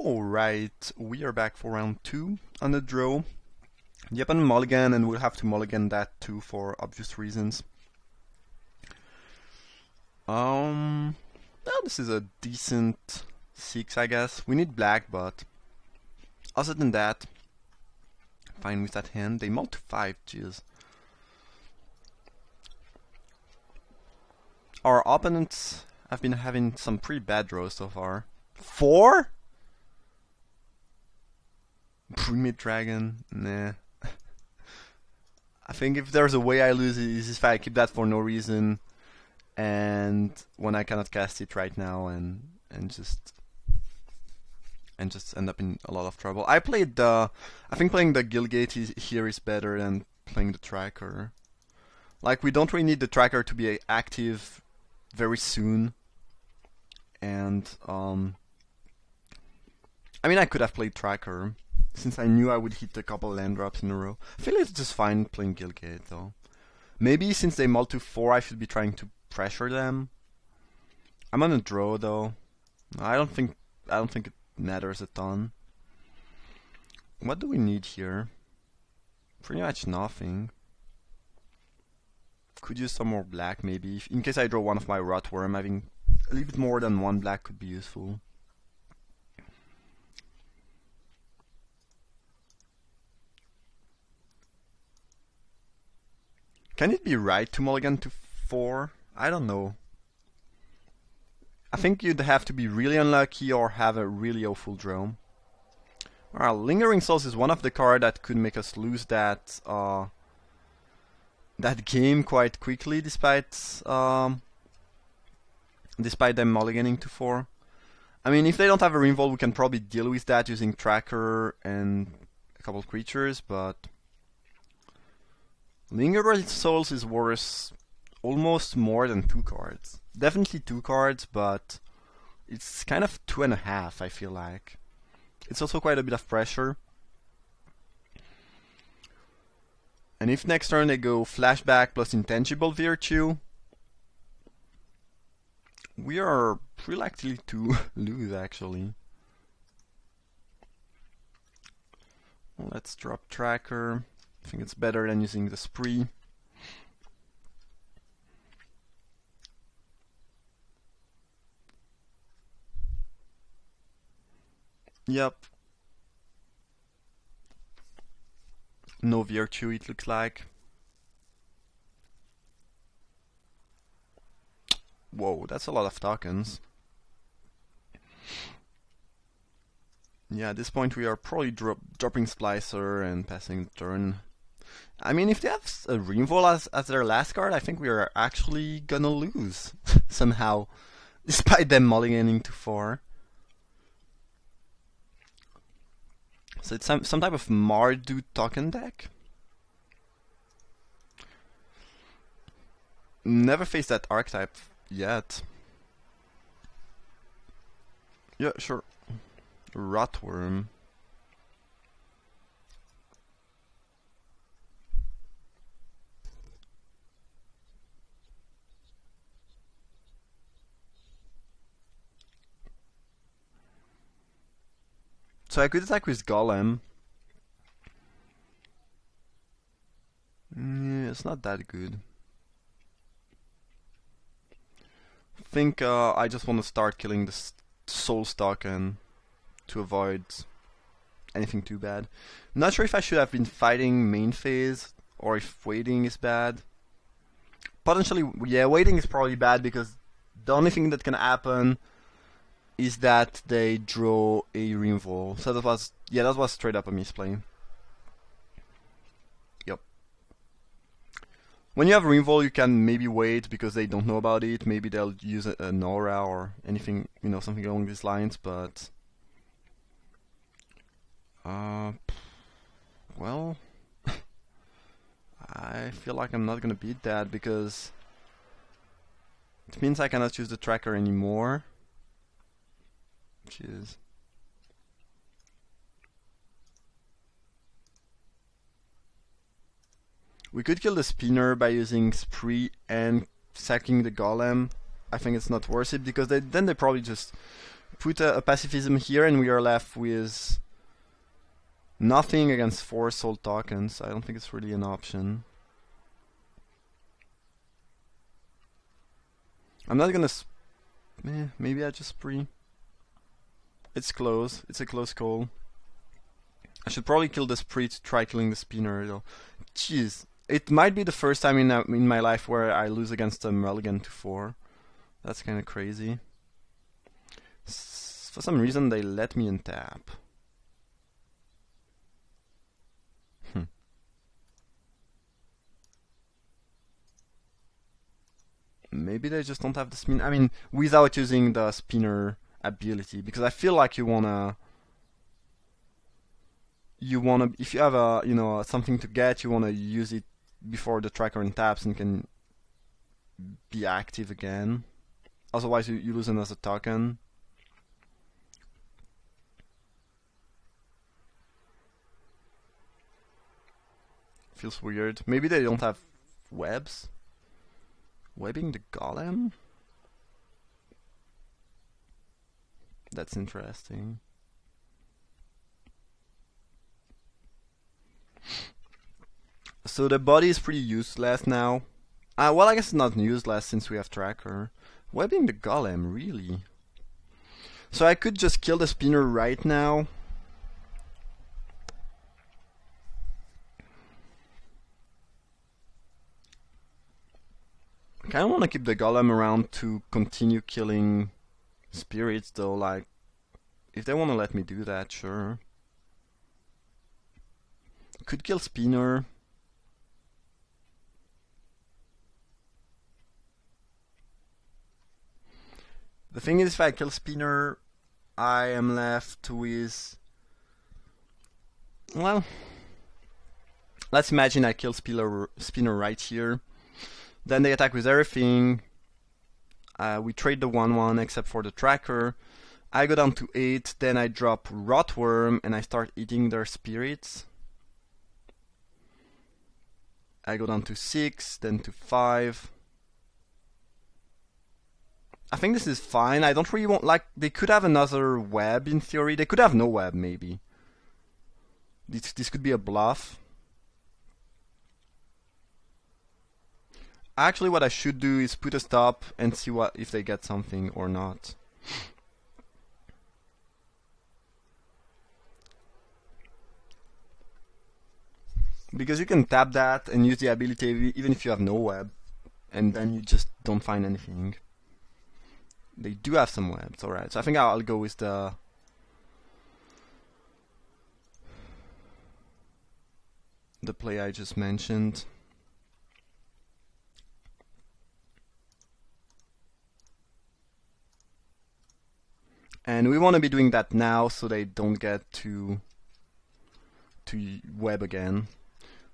Alright, we are back for round 2 on the draw. The opponent mulligan, and we'll have to mulligan that too for obvious reasons. Well, this is a decent 6, I guess. We need black, but other than that, fine with that hand. They mull to 5, jeez. Our opponents have been having some pretty bad draws so far. 4? Pre-mid dragon? Nah. I think if there's a way I lose it is if I keep that for no reason, and when I cannot cast it right now, and just end up in a lot of trouble. I think playing the Guildgate here is better than playing the tracker. Like, we don't really need the tracker to be active very soon, and I mean, I could have played tracker since I knew I would hit a couple land drops in a row. I feel it's just fine playing Guildgate though. Maybe since they mull to 4, I should be trying to pressure them. I'm on a draw though. I don't think it matters a ton. What do we need here? Pretty much nothing. Could use some more black maybe. In case I draw one of my Rotworm, having a little bit more than one black could be useful. Can it be right to mulligan to 4? I don't know. I think you'd have to be really unlucky or have a really awful draw. Well, Lingering Souls is one of the cards that could make us lose that game quite quickly, despite them mulliganing to 4. I mean, if they don't have a Reinvolve, we can probably deal with that using Tracker and a couple creatures, but Lingering Souls is worth almost more than 2 cards. Definitely 2 cards, but it's kind of 2.5, I feel like. It's also quite a bit of pressure. And if next turn they go Flashback plus Intangible Virtue, we are pretty likely to lose, actually. Let's drop Tracker. I think it's better than using the Spree. Yep. No Virtue, it looks like. Whoa, that's a lot of tokens. Yeah, at this point we are probably dropping Splicer and passing the turn. I mean, if they have a Reinvolve as their last card, I think we are actually gonna lose somehow, despite them mulliganing to 4. So it's some type of Mardu token deck. Never faced that archetype yet. Yeah, sure. Rotworm. So I could attack with Golem. Yeah, it's not that good. I think I just want to start killing the Soul Token to avoid anything too bad. I'm not sure if I should have been fighting main phase or if waiting is bad. Potentially, yeah, waiting is probably bad because the only thing that can happen is that they draw a Reinvolve. So that was straight up a misplay. Yep. When you have Reinvolve, you can maybe wait because they don't know about it. Maybe they'll use an aura or anything, something along these lines. But well, I feel like I'm not gonna beat that because it means I cannot use the tracker anymore. Which is we could kill the Spinner by using Spree and sacking the Golem. I think it's not worth it because then they probably just put a pacifism here and we are left with nothing against 4 soul tokens. I don't think it's really an option. I'm not gonna... maybe I just spree. It's close. It's a close call. I should probably kill the spree to try killing the spinner though. Jeez. It might be the first time in my life where I lose against a mulligan to 4. That's kinda crazy. For some reason they let me untap. Maybe they just don't have the spin. I mean, without using the spinner ability, because I feel like you wanna, if you have a, something to get, you wanna use it before the tracker untaps and can be active again. Otherwise, you lose another token. Feels weird. Maybe they don't have webs. Webbing the golem? That's interesting. So the body is pretty useless now. Well, I guess it's not useless since we have tracker. Webbing the golem, really? So I could just kill the spinner right now. I kinda wanna keep the golem around to continue killing spirits though, like, if they wanna let me do that, sure. Could kill spinner. The thing is, if I kill spinner, I am left with... Well, let's imagine I kill spinner right here. Then they attack with everything. We trade the 1/1 except for the tracker. I go down to 8, then I drop Rotworm and I start eating their spirits. I go down to 6, then to 5. I think this is fine. I don't really want, like, they could have another web in theory. They could have no web, maybe. This could be a bluff. Actually, what I should do is put a stop and see if they get something or not. Because you can tap that and use the ability even if you have no web, and then you just don't find anything. They do have some webs, alright. So I think I'll go with the play I just mentioned. And we want to be doing that now so they don't get to web again.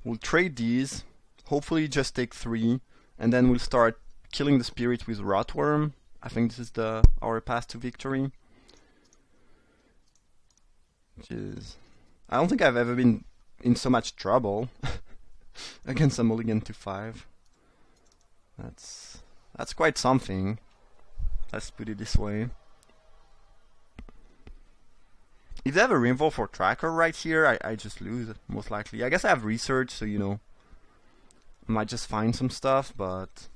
We'll trade these, hopefully just take 3, and then we'll start killing the spirit with Rotworm. I think this is our path to victory. I don't think I've ever been in so much trouble against a mulligan to 5. That's quite something. Let's put it this way. If they have a Rainbow for tracker right here, I just lose, most likely. I guess I have research, so you know, I might just find some stuff, but...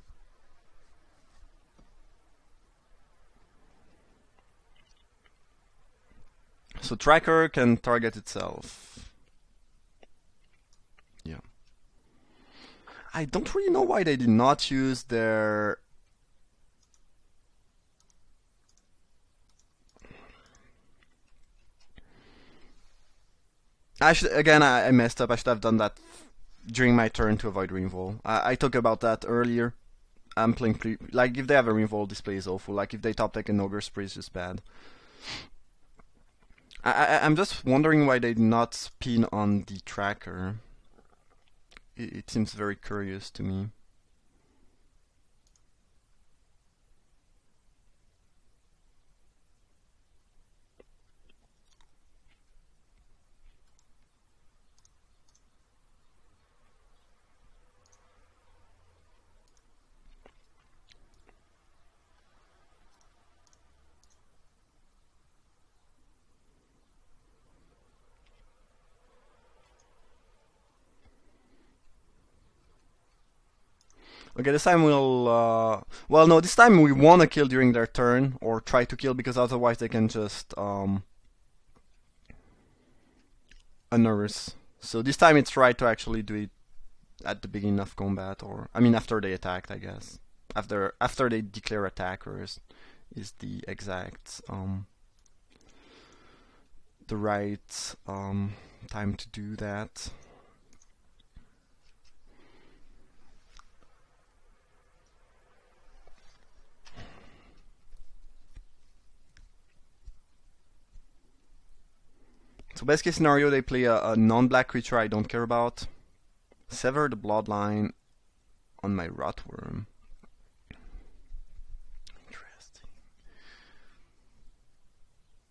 So tracker can target itself. Yeah. I don't really know why they did not use their... I messed up. I should have done that during my turn to avoid Rainfall. I talked about that earlier. I'm playing like if they have a Rainfall, this play is awful. Like if they top deck an Ogre Spree, it's just bad. I'm just wondering why they did not spin on the tracker. It seems very curious to me. Okay, this time we'll... well, no, this time we want to kill during their turn, or try to kill, because otherwise they can just unnerve. So this time it's right to actually do it at the beginning of combat, or... I mean, after they attacked, I guess. After they declare attackers is the exact... the right time to do that. So best case scenario, they play a non-black creature I don't care about. Sever the bloodline on my Rotworm. Interesting.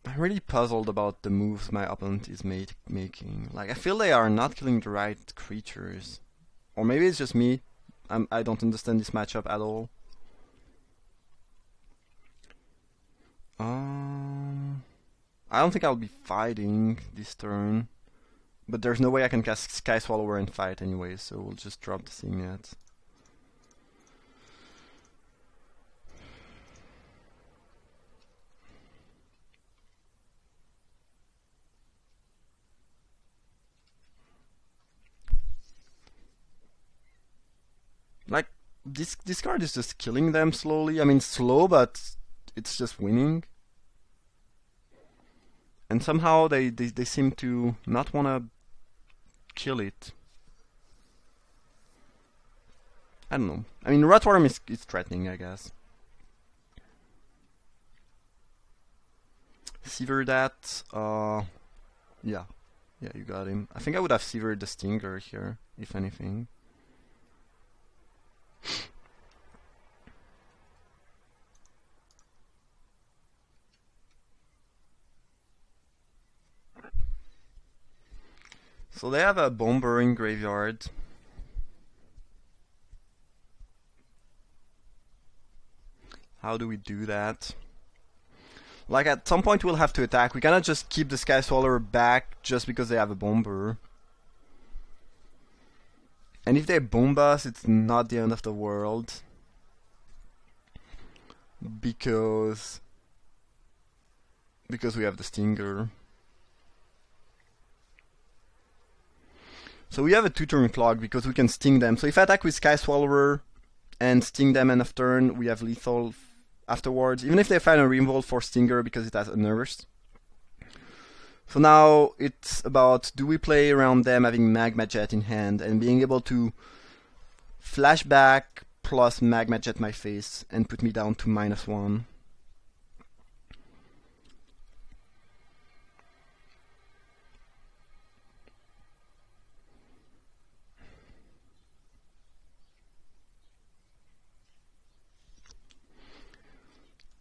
I'm really puzzled about the moves my opponent is making. Like, I feel they are not killing the right creatures. Or maybe it's just me. I don't understand this matchup at all. I don't think I'll be fighting this turn, but there's no way I can cast Sky Swallower and fight anyway, so we'll just drop the Signet. Like, this card is just killing them slowly. I mean, slow, but it's just winning. And somehow they seem to not want to kill it. I don't know. I mean, Rotworm is threatening, I guess. Sever that. Yeah. Yeah, you got him. I think I would have severed the Stinger here, if anything. So they have a Bomber in graveyard. How do we do that? Like, at some point we'll have to attack. We cannot just keep the Sky Swallower back just because they have a Bomber. And if they bomb us, it's not the end of the world. Because we have the Stinger. So we have a 2-turn clock because we can sting them. So if I attack with Sky Swallower and sting them end of turn, we have lethal afterwards. Even if they find a removal for Stinger because it has unnerved. So now it's about, do we play around them having Magma Jet in hand and being able to flashback plus Magma Jet my face and put me down to -1.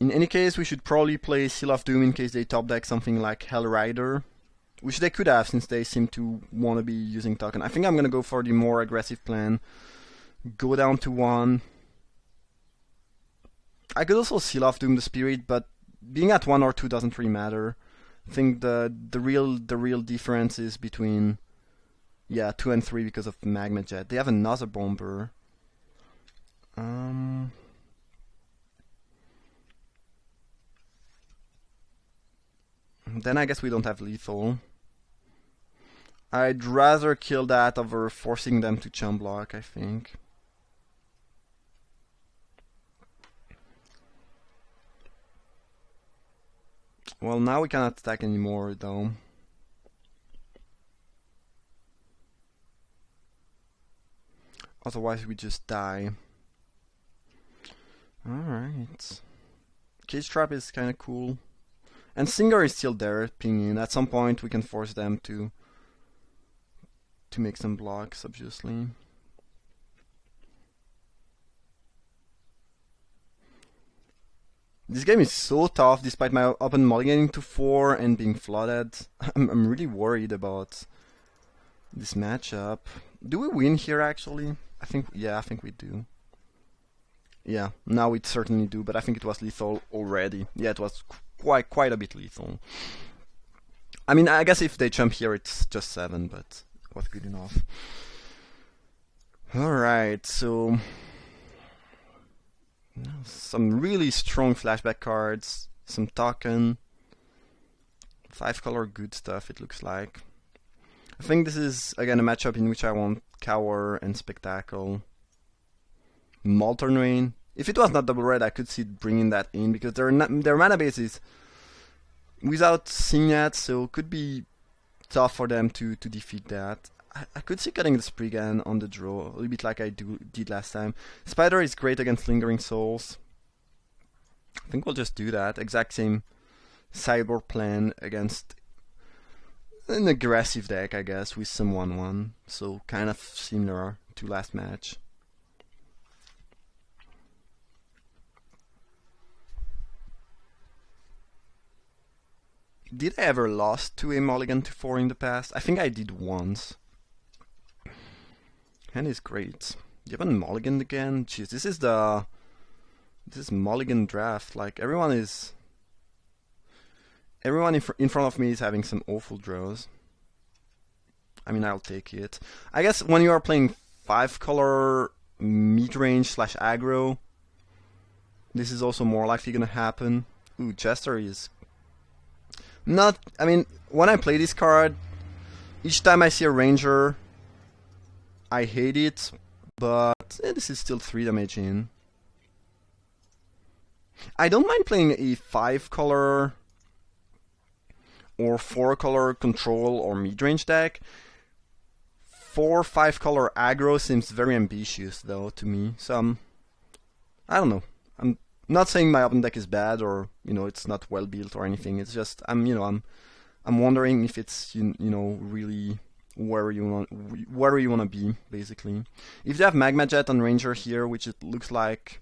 In any case, we should probably play Seal of Doom in case they top deck something like Hell Rider, which they could have since they seem to want to be using token. I think I'm going to go for the more aggressive plan. Go down to 1. I could also Seal of Doom the Spirit, but being at 1 or 2 doesn't really matter. I think the real difference is between 2 and 3 because of Magma Jet. They have another Bomber. Then I guess we don't have lethal. I'd rather kill that over forcing them to chump block, I think. Well, now we cannot attack anymore, though. Otherwise we just die. Alright. Cage Trap is kinda cool. And Stinger is still there, pinging. At some point we can force them to make some blocks, obviously. This game is so tough despite my opponent mulliganing to 4 and being flooded. I'm really worried about this matchup. Do we win here actually? I think we do. Yeah, now we certainly do, but I think it was lethal already. Yeah, it was quite a bit lethal. I mean, I guess if they jump here it's just 7, but it was good enough. Alright, so Some really strong flashback cards, some token, 5-color good stuff it looks like. I think this is again a matchup in which I want Cower and Spectacle. Molten Rain. If it was not double red, I could see bringing that in because their mana base is without Signet, so it could be tough for them to defeat that. I could see cutting the Spriggan on the draw, a little bit like I did last time. Spider is great against Lingering Souls. I think we'll just do that. Exact same sideboard plan against an aggressive deck, I guess, with some 1/1. So kind of similar to last match. Did I ever lost to a mulligan to 4 in the past? I think I did once. Hand is great. You haven't mulliganed again? Jeez, this is mulligan draft. Like everyone in front of me is having some awful draws. I mean, I'll take it. I guess when you are playing 5-color mid-range / aggro, this is also more likely gonna happen. Ooh, Jester is not. I mean, when I play this card, each time I see a Ranger, I hate it, but this is still 3 damage in. I don't mind playing a 5-color or 4-color control or mid-range deck. 4/5-color aggro seems very ambitious though to me. So I don't know. I'm not saying my open deck is bad or it's not well built or anything. It's just I'm wondering if it's really where you want to be basically. If they have Magma Jet on Ranger here, which it looks like,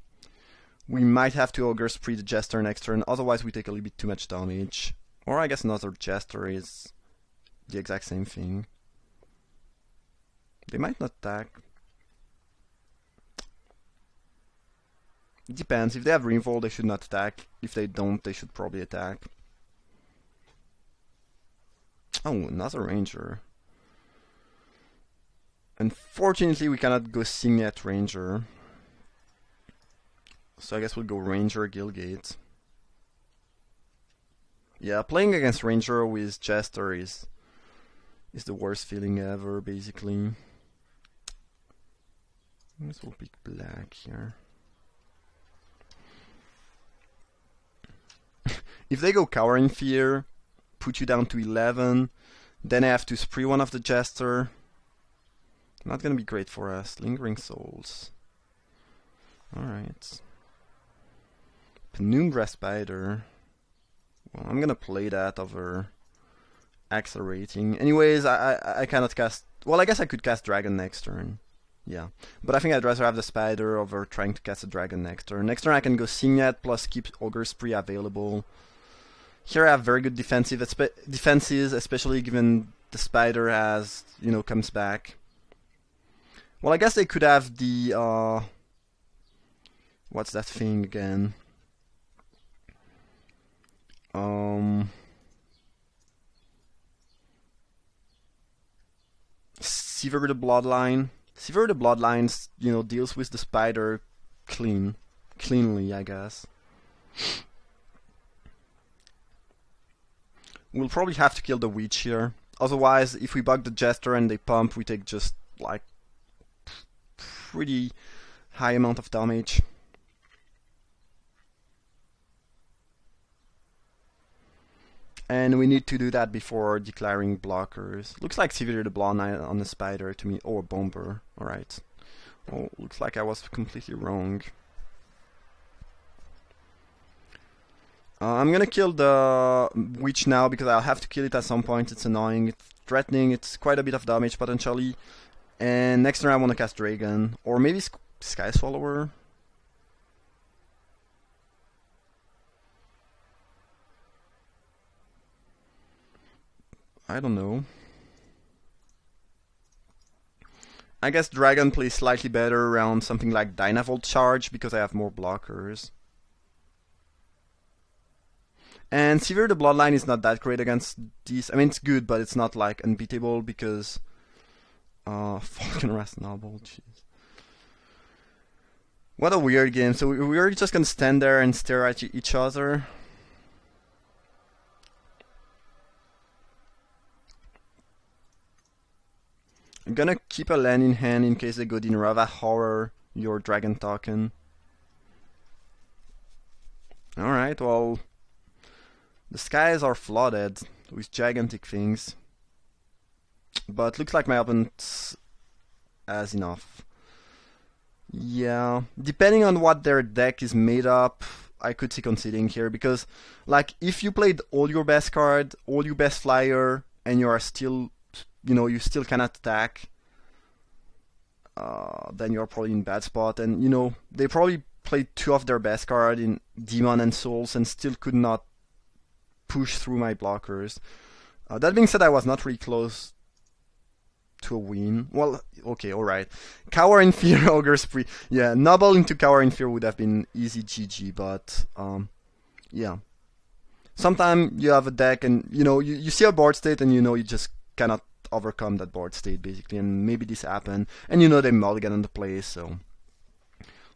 we might have to Ogre Spree the Jester next turn. Otherwise, we take a little bit too much damage. Or I guess another Jester is the exact same thing. They might not attack. It depends. If they have Revolt, they should not attack. If they don't, they should probably attack. Oh, another Ranger. Unfortunately, we cannot go Signet Ranger. So I guess we'll go Ranger Guildgate. Yeah, playing against Ranger with Jester is the worst feeling ever, basically. I guess we'll pick black here. If they go Cower in Fear, put you down to 11, then I have to spree one of the Jester. Not gonna be great for us. Lingering Souls. Alright. Penumbra Spider. Well, I'm gonna play that over Accelerating. Anyways, I cannot cast... Well, I guess I could cast Dragon next turn. Yeah. But I think I'd rather have the Spider over trying to cast a Dragon next turn. Next turn I can go Signet plus keep Ogre Spree available. Here I have very good defenses, especially given the Spider has, comes back. Well, I guess they could have the, what's that thing again? Sever the Bloodline. Sever the Bloodlines, deals with the Spider cleanly, I guess. We'll probably have to kill the Witch here. Otherwise, if we bug the Jester and they pump, we take just, like, pretty high amount of damage. And we need to do that before declaring blockers. Looks like Sever the Bloodline on the Spider to me. Oh, a Bomber. Alright. Oh, looks like I was completely wrong. I'm gonna kill the Witch now because I'll have to kill it at some point. It's annoying, it's threatening, it's quite a bit of damage potentially. And next turn I want to cast Dragon. Or maybe Sky Swallower. I don't know. I guess Dragon plays slightly better around something like Dynavolt Charge because I have more blockers. And Sever the Bloodline is not that great against these. I mean, it's good, but it's not like unbeatable because Falcon Rast Noble, jeez. What a weird game. So we're just gonna stand there and stare at each other. I'm gonna keep a land in hand in case they go Dinrava Horror your Dragon Token. Alright, well, the skies are flooded with gigantic things. But looks like my opponent has enough. Yeah, depending on what their deck is made up, I could see conceding here because, like, if you played all your best card, all your best flyer, and you are still, you still cannot attack, then you're probably in bad spot. And they probably played two of their best card in Demon and Souls and still could not push through my blockers. That being said, I was not really close to a win. Well, okay, alright. Cower in Fear, Ogre Spree. Yeah, Noble into Cower in Fear would have been easy GG, but yeah. Sometimes you have a deck and you see a board state and you just cannot overcome that board state basically, and maybe this happened, and they mulligan on the play, so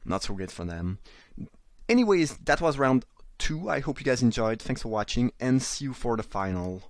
not so great for them. Anyways, that was round 2. I hope you guys enjoyed. Thanks for watching, and see you for the final.